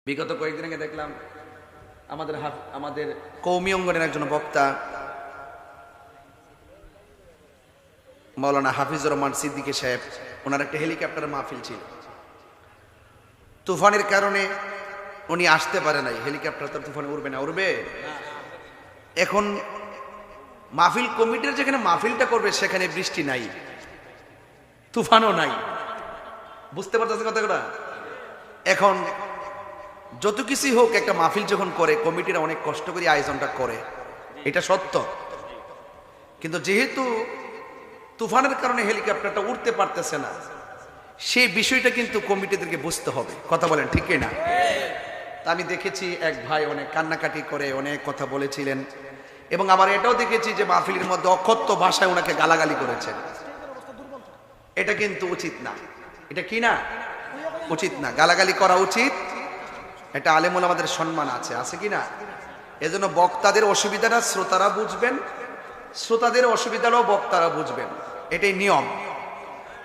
বিগত কয়েকদিন আগে দেখলাম আমাদের কৌমি অঙ্গনের একজন বক্তা মাওলানা হাফিজুর রহমান সিদ্দিকী সাহেব, ওনার একটা হেলিকপ্টারের মাহফিল ছিল। তুফানের কারণে উনি আসতে পারে নাই। হেলিকপ্টার তো তুফানে উড়বে না, উড়বে। এখন মাহফিল কমিটির যেখানে মাহফিলটা করবে সেখানে বৃষ্টি নাই, তুফানও নাই। বুঝতে পারতেছে কথাটা? এখন যত কিছুই হোক, একটা মাহফিল যখন করে কমিটিরা অনেক কষ্ট করে আয়োজনটা করে, এটা সত্য। কিন্তু যেহেতু তুফানের কারণে হেলিকপ্টারটা উঠতে পারতেছে না, সেই বিষয়টা কিন্তু কমিটিদেরকে বুঝতে হবে। কথা বলেন ঠিক না? তা আমি দেখেছি এক ভাই অনেক কান্নাকাটি করে অনেক কথা বলেছিলেন, এবং আবার এটাও দেখেছি যে মাহফিলের মধ্যে অকথ্য ভাষায় ওনাকে গালাগালি করেছেন। এটা কিন্তু উচিত না। এটা কি না? উচিত না। গালাগালি করা উচিত? এটা আলেমুল আমাদের সম্মান আছে, আছে কি না? এজন্য বক্তাদের অসুবিধাটা শ্রোতারা বুঝবেন, শ্রোতাদের অসুবিধাটাও বক্তারা বুঝবেন, এটাই নিয়ম।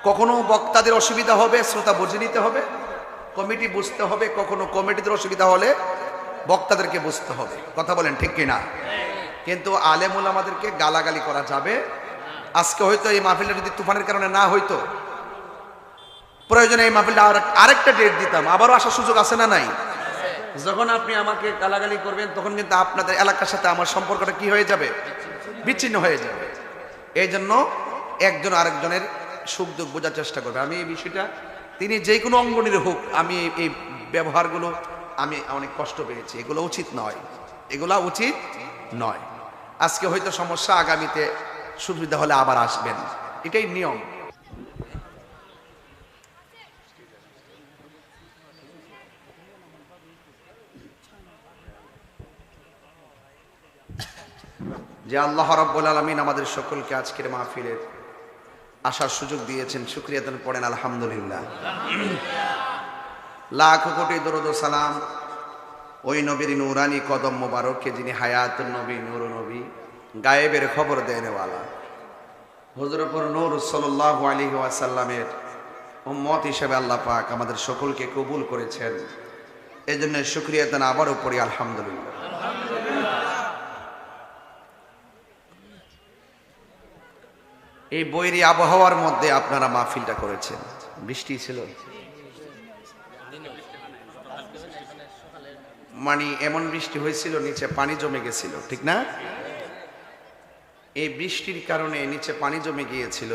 কখনো বক্তাদের অসুবিধা হবে, শ্রোতা বুঝে নিতে হবে, কমিটি বুঝতে হবে। কখনো কমিটিদের অসুবিধা হলে বক্তাদেরকে বুঝতে হবে। কথা বলেন ঠিক কিনা? কিন্তু আলেমুল আমাদেরকে গালাগালি করা যাবে। আজকে হয়তো এই মাহফিলটা যদি তুফানের কারণে না হইতো, প্রয়োজনে এই মাহফিলটা আরেকটা ডেট দিতাম, আবারও আসার সুযোগ আছে না নাই? যখন আপনি আমাকে গালাগালি করবেন তখন কিন্তু আপনাদের এলাকার সাথে আমার সম্পর্কটা কি হয়ে যাবে? বিচ্ছিন্ন হয়ে যাবে। এই জন্য একজন আরেকজনের সুখ দুঃখ বোঝার চেষ্টা করবে। আমি এই বিষয়টা, তিনি যে কোনো অঙ্গনের হোক, আমি এই ব্যবহারগুলো আমি অনেক কষ্ট পেয়েছি। এগুলো উচিত নয়, এগুলা উচিত নয়। আজকে হয়তো সমস্যা, আগামীতে সুবিধা হলে আবার আসবেন, এটাই নিয়ম। যে আল্লাহ রাব্বুল আলামিন আমাদের সকলকে আজকের মাহফিলের আসার সুযোগ দিয়েছেন, শুকরিয়া দান পড়েন আলহামদুলিল্লাহ। লাখ কোটি দরুদ ও সালাম ওই নবীর নূরানি কদম মোবারককে, যিনি হায়াতুন নবী, নূর নবী, গায়েবের খবর দেনেওয়ালা, হুজুরের পর নূর সাল্লাল্লাহু আলাইহি ওয়াসাল্লামের উম্মত হিসেবে আল্লাহ পাক আমাদের সকলকে কবুল করেছেন। এজন্য শুকরিয়া দান আবারও পড়ি আলহামদুলিল্লাহ। এই বৈরী আবহাওয়ার মধ্যে আপনারা মাহফিলটা করেছেন। বৃষ্টি ছিল, মানে এমন বৃষ্টি হয়েছিল নিচে পানি জমে গেছিল, ঠিক না? এই বৃষ্টির কারণে নিচে পানি জমে গিয়েছিল।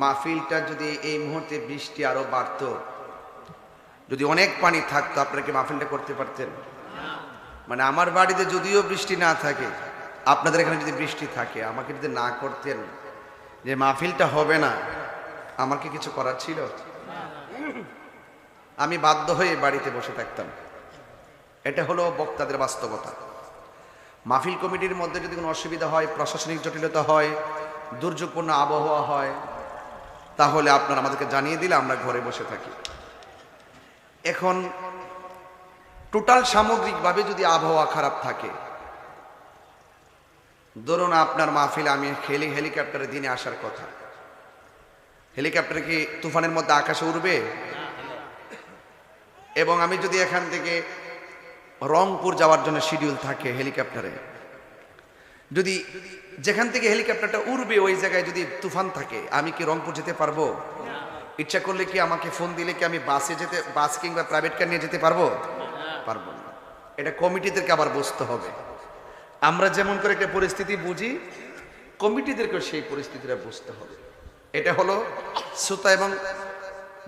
মাহফিলটা যদি এই মুহূর্তে বৃষ্টি আরো বাড়তো, যদি অনেক পানি থাকতো, আপনারা কি মাহফিলটা করতে পারতেন? মানে আমার বাড়িতে যদিও বৃষ্টি না থাকে, আপনাদের এখানে যদি বৃষ্টি থাকে, আমাকে যদি না করতেন যে মাহফিলটা হবে না, আমার কি কিছু করার ছিল? আমি বাধ্য হয়ে বাড়িতে বসে থাকতাম। এটা হলো বক্তাদের বাস্তবতা। মাহফিল কমিটির মধ্যে যদি কোনো অসুবিধা হয়, প্রশাসনিক জটিলতা হয়, দুর্যোগপূর্ণ আবহাওয়া হয়, তাহলে আপনারা আমাদেরকে জানিয়ে দিলে আমরা ঘরে বসে থাকি। এখন টোটাল সামগ্রিকভাবে যদি আবহাওয়া খারাপ থাকে, ধরুন আপনার মাহফিলে আমি হেলিকপ্টারে দিনে আসার কথা, হেলিকপ্টার কি তুফানের মধ্যে আকাশে উড়বে? এবং আমি যদি এখান থেকে রংপুর যাওয়ার জন্য শিডিউল থাকে হেলিকপ্টারে, যদি যেখান থেকে হেলিকপ্টারটা উড়বে ওই জায়গায় যদি তুফান থাকে, আমি কি রংপুর যেতে পারবো? ইচ্ছা করলে কি আমাকে ফোন দিলে কি আমি বাস কিংবা প্রাইভেট কার নিয়ে যেতে পারবো? পারবো না। এটা কমিটিদেরকে আবার বুঝতে হবে। আমরা যেমন করে একটা পরিস্থিতি বুঝি, কমিটিদেরকেও সেই পরিস্থিতিটা বুঝতে হবে। এটা হলো শ্রোতা এবং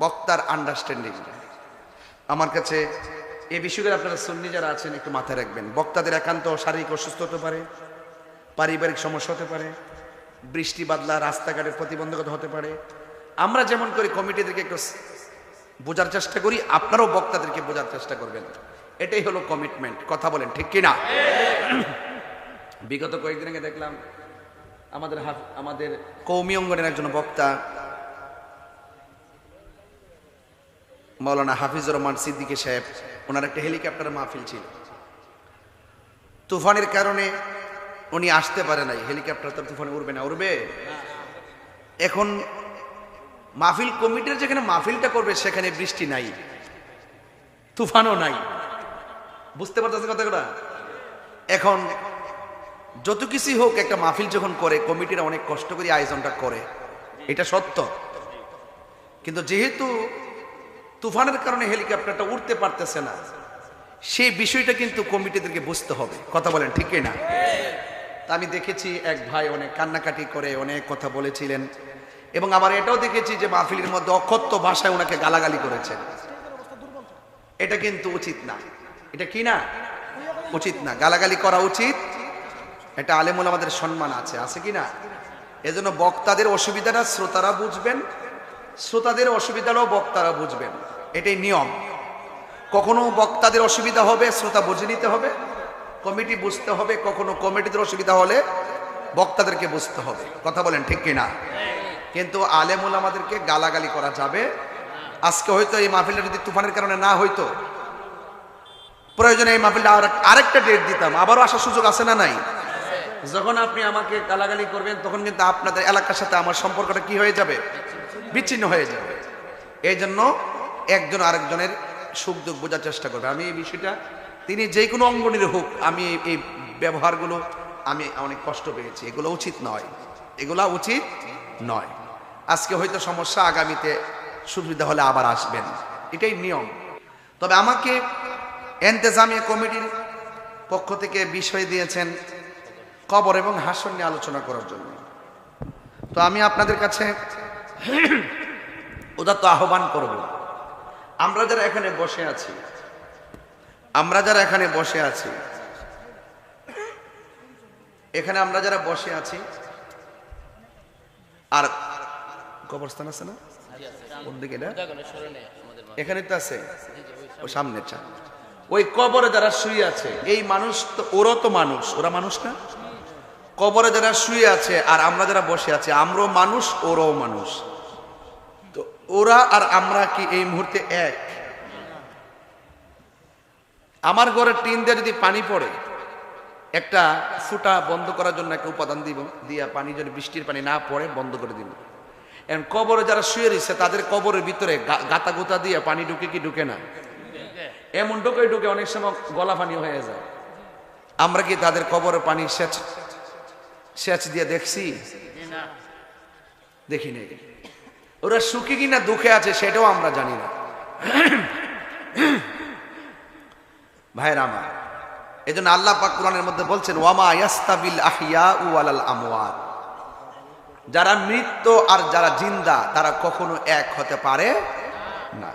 বক্তার আন্ডারস্ট্যান্ডিং। আমার কাছে এই বিষয়গুলো আপনারা সুন্নি যারা আছেন একটু মাথায় রাখবেন। বক্তাদের একান্ত শারীরিক অসুস্থ হতে পারে, পারিবারিক সমস্যা হতে পারে, বৃষ্টি বাদলা, রাস্তাঘাটের প্রতিবন্ধকতা হতে পারে। আমরা যেমন করি কমিটিদেরকে একটু বোঝার চেষ্টা করি, আপনারাও বক্তাদেরকে বোঝার চেষ্টা করবেন। এটাই হলো কমিটমেন্ট। কথা বলেন ঠিক কিনা? বিগত কয়েকদিন আগে দেখলাম আমাদের কৌমি অঙ্গনের একজন বক্তা মাওলানা হাফিজুর রহমান সিদ্দিকী সাহেব, ওনার একটা হেলিকপ্টারের মাহফিল ছিল। তুফানের কারণে উনি আসতে পারে নাই। হেলিকপ্টার তো তুফানে উড়বে না, উড়বে। এখন মাহফিল কমিটির যেখানে মাহফিলটা করবে সেখানে বৃষ্টি নাই, তুফানও নাই। বুঝতে পারতেছেন কথাটা? এখন যত কিছুই হোক, একটা মাহফিল যখন করে কমিটিরা অনেক কষ্ট করে আয়োজনটা করে, এটা সত্য। কিন্তু যেহেতু তুফানের কারণে হেলিকপ্টারটা উঠতে পারতেছে না, সেই বিষয়টা কিন্তু কমিটিদেরকে বুঝতে হবে। কথা বলেন ঠিক না? তা আমি দেখেছি এক ভাই অনেক কান্নাকাটি করে অনেক কথা বলেছিলেন, এবং আবার এটাও দেখেছি যে মাহফিলের মধ্যে অকথ্য ভাষায় ওনাকে গালাগালি করেছেন। এটা কিন্তু উচিত না। এটা কি না? উচিত না। গালাগালি করা উচিত? এটা আলেমুল আমাদের সম্মান আছে, আছে কি না? এজন্য বক্তাদের অসুবিধাটা শ্রোতারা বুঝবেন, শ্রোতাদের অসুবিধাটাও বক্তারা বুঝবেন, এটাই নিয়ম। কখনো বক্তাদের অসুবিধা হবে, শ্রোতা বুঝে নিতে হবে, কমিটি বুঝতে হবে। কখনো কমিটিদের অসুবিধা হলে বক্তাদেরকে বুঝতে হবে। কথা বলেন ঠিক কিনা? কিন্তু আলেমুল আমাদেরকে গালাগালি করা যাবে। আজকে হয়তো এই মাহফিলটা যদি তুফানের কারণে না হইতো, প্রয়োজনে এই মাহফিলটা আরেকটা ডেট দিতাম, আবারও আসার সুযোগ আছে না নাই? যখন আপনি আমাকে গালাগালি করবেন তখন কিন্তু আপনাদের এলাকার সাথে আমার সম্পর্কটা কি হয়ে যাবে? বিচ্ছিন্ন হয়ে যাবে। এই জন্য একজন আরেকজনের সুখ দুঃখ বোঝার চেষ্টা করবে। আমি এই বিষয়টা, তিনি যে কোনো অঙ্গনের হোক, আমি এই ব্যবহারগুলো আমি অনেক কষ্ট পেয়েছি। এগুলো উচিত নয়, এগুলা উচিত নয়। আজকে হয়তো সমস্যা, আগামীতে সুবিধা হলে আবার আসবেন, এটাই নিয়ম। তবে আমাকে ইন্তেজামিয়া কমিটির পক্ষ থেকে বিষয় দিয়েছেন কবর এবং হাসর নিয়ে আলোচনা করার জন্য। তো আমি আপনাদের কাছে উদাত্ত আহ্বান করব, আমরা যারা এখানে বসে আছি, এখানে আমরা যারা বসে আছি, আর কবরস্থান আছে না কোন দিকে? এখানে তো আছে, ও সামনে চা। ওই কবরে যারা শুয়ে আছে, এই মানুষ তো, ওরা তো মানুষ, ওরা মানুষ না? কবরে যারা শুয়ে আছে আর আমরা যারা বসে আছি, আমরাও মানুষ, ওরাও মানুষ। তো ওরা আর আমরা কি এই মুহূর্তে এক? আমার ঘরের টিন দিয়ে যদি পানি পড়ে, একটা ফুটা বন্ধ করার জন্য একটা উপাদান দিব, দিয়া পানি যদি বৃষ্টির পানি না পড়ে বন্ধ করে দিব। এখন কবরে যারা শুয়ে রয়েছে, তাদের কবরের ভিতরে গাতা গোতা দিয়ে পানি ঢুকে কি ঢুকে না? এমন ঢুকে অনেক সময় গলা পানি হয়ে যায়। আমরা কি তাদের কবরের পানি সেচ দিয়ে দেখছি? দেখি নাই। ওরা সুখী কিনা দুঃখে আছে সেটাও আমরা জানি না। ভাইরা আমার, এজন্য আল্লাহ পাক কোরআনের মধ্যে বলছেন, ওয়ামা ইয়াস্তাবিল আহিয়াউ ওয়ালাল আমওয়াত, যারা মৃত আর যারা জিন্দা তারা কখনো এক হতে পারে না।